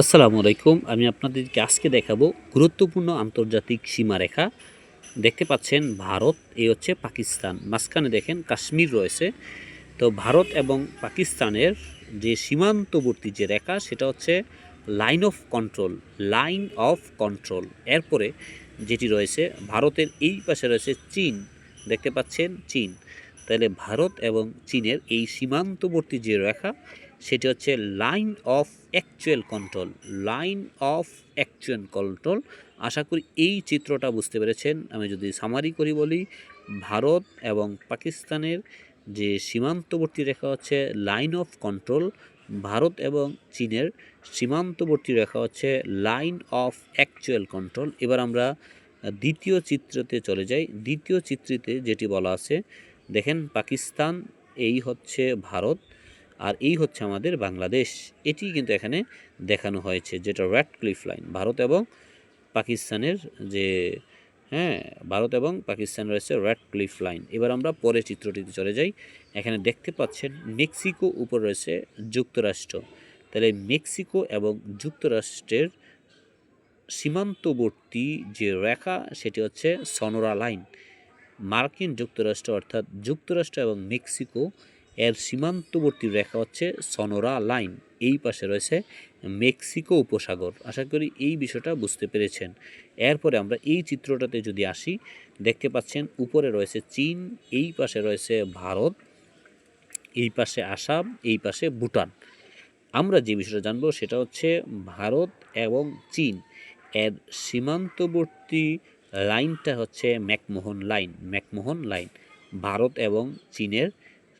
আসসালামু আলাইকুম। আমি আপনাদেরকে আজকে দেখাবো গুরুত্বপূর্ণ আন্তর্জাতিক সীমারেখা। দেখতে পাচ্ছেন ভারত, এই হচ্ছে পাকিস্তান, মাঝখানে দেখেন কাশ্মীর রয়েছে। তো ভারত এবং পাকিস্তানের যে সীমান্তবর্তী যে রেখা সেটা হচ্ছে line of control, line of control. এরপরে যেটি রয়েছে ভারতের এই পাশে রয়েছে চীন, দেখতে পাচ্ছেন চীন। তাহলে ভারত এবং চীনের এই সীমান্তবর্তী যে রেখা সেটি হচ্ছে line of actual control, line of actual control. আশা করি এই চিত্রটা বুঝতে পেরেছেন। আমি যদি সামারি করি বলি, ভারত এবং পাকিস্তানের যে সীমান্তবর্তী রেখা হচ্ছে লাইন অফ কন্ট্রোল, ভারত এবং চীনের সীমান্তবর্তী রেখা হচ্ছে লাইন অফ অ্যাকচুয়াল কন্ট্রোল। এবার আমরা দ্বিতীয় চিত্রতে চলে যাই। দ্বিতীয় চিত্রতে যেটি বলা আছে দেখেন, পাকিস্তান, এই হচ্ছে ভারত, আর এই হচ্ছে আমাদের বাংলাদেশ। এটি কিন্তু এখানে দেখানো হয়েছে, যেটা র্যাডক্লিফ লাইন, ভারত এবং পাকিস্তানের যে ভারত এবং পাকিস্তান রয়েছে র্যাডক্লিফ লাইন। এবার আমরা পরের চিত্রটিতে চলে যাই। এখানে দেখতে পাচ্ছেন মেক্সিকো উপর রয়েছে যুক্তরাষ্ট্র। তাহলে মেক্সিকো এবং যুক্তরাষ্ট্রের সীমান্তবর্তী যে রেখা সেটি হচ্ছে সনোরা লাইন। মার্কিন যুক্তরাষ্ট্র অর্থাৎ যুক্তরাষ্ট্র এবং মেক্সিকো এর সীমান্তবর্তী রেখা হচ্ছে সনোরা লাইন। এই পাশে রয়েছে মেক্সিকো উপসাগর। আশা করি এই বিষয়টা বুঝতে পেরেছেন। এরপরে আমরা এই চিত্রটাতে যদি আসি, দেখতে পাচ্ছেন উপরে রয়েছে চীন, এই পাশে রয়েছে ভারত, এই পাশে আসাম, এই পাশে ভুটান। আমরা যে বিষয়টা জানবো সেটা হচ্ছে ভারত এবং চীন এর সীমান্তবর্তী লাইনটা হচ্ছে McMahon line, McMahon line. Bharat এবং চীনের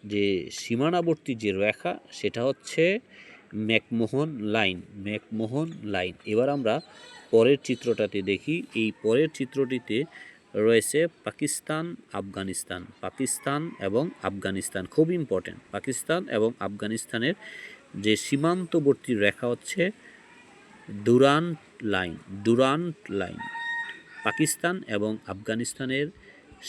যে সীমানাবর্তী যে রেখা সেটা হচ্ছে ম্যাকমোহন লাইন, ম্যাকমোহন লাইন। এবার আমরা পরের চিত্রটাতে দেখি। এই পরের চিত্রটিতে রয়েছে পাকিস্তান, আফগানিস্তান, পাকিস্তান এবং আফগানিস্তান। খুব ইম্পর্টেন্ট, পাকিস্তান এবং আফগানিস্তানের যে সীমান্তবর্তী রেখা হচ্ছে Durand line, Durand line. Pakistan এবং আফগানিস্তানের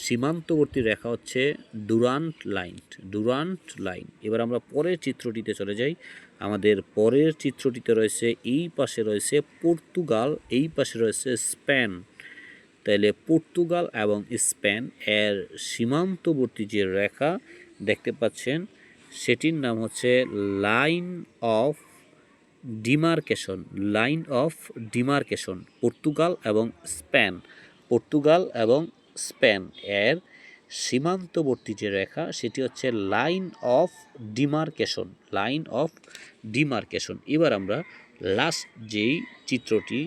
সীমান্তবর্তী রেখা হচ্ছে ডুরান্ট লাইন, ডুরান্ট লাইন। এবার আমরা পরের চিত্রটিতে চলে যাই। আমাদের পরের চিত্রটিতে রয়েছে এই পাশে রয়েছে পর্তুগাল, এই পাশে রয়েছে স্পেন। তাইলে পর্তুগাল এবং স্পেন এর সীমান্তবর্তী যে রেখা দেখতে পাচ্ছেন সেটির নাম হচ্ছে line of demarcation, line of demarcation. Portugal এবং স্পেন, পর্তুগাল এবং স্পেন এর সীমান্তবর্তী যে রেখা সেটি হচ্ছে line of demarcation, line of demarcation. এবার আমরা লাস্ট যেই চিত্রটি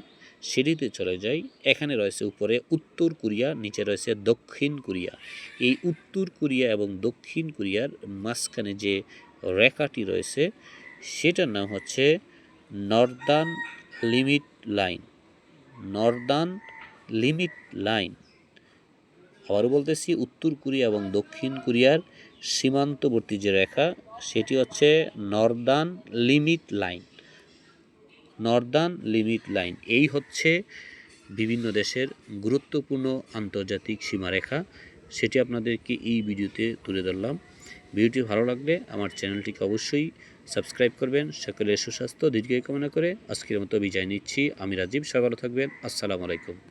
সেটিতে চলে যাই। এখানে রয়েছে উপরে উত্তর কোরিয়া, নিচে রয়েছে দক্ষিণ কোরিয়া। এই উত্তর কোরিয়া এবং দক্ষিণ কোরিয়ার মাঝখানে যে রেখাটি রয়েছে সেটার নাম হচ্ছে Northern limit line, Northern limit line. আবারও বলতেছি, উত্তর কোরিয়া এবং দক্ষিণ কোরিয়ার সীমান্তবর্তী যে রেখা সেটি হচ্ছে Northern limit line, Northern limit line. এই হচ্ছে বিভিন্ন দেশের গুরুত্বপূর্ণ আন্তর্জাতিক সীমারেখা, সেটি আপনাদেরকে এই ভিডিওতে তুলে ধরলাম। ভিডিওটি ভালো লাগলে আমার চ্যানেলটিকে অবশ্যই সাবস্ক্রাইব করবেন। সকলের সুস্বাস্থ্য দীর্ঘায়ু কামনা করে আজকের মতো বিদায় নিচ্ছি। আমি রাজীব, সবাই ভালো থাকবেন। আসসালামু আলাইকুম।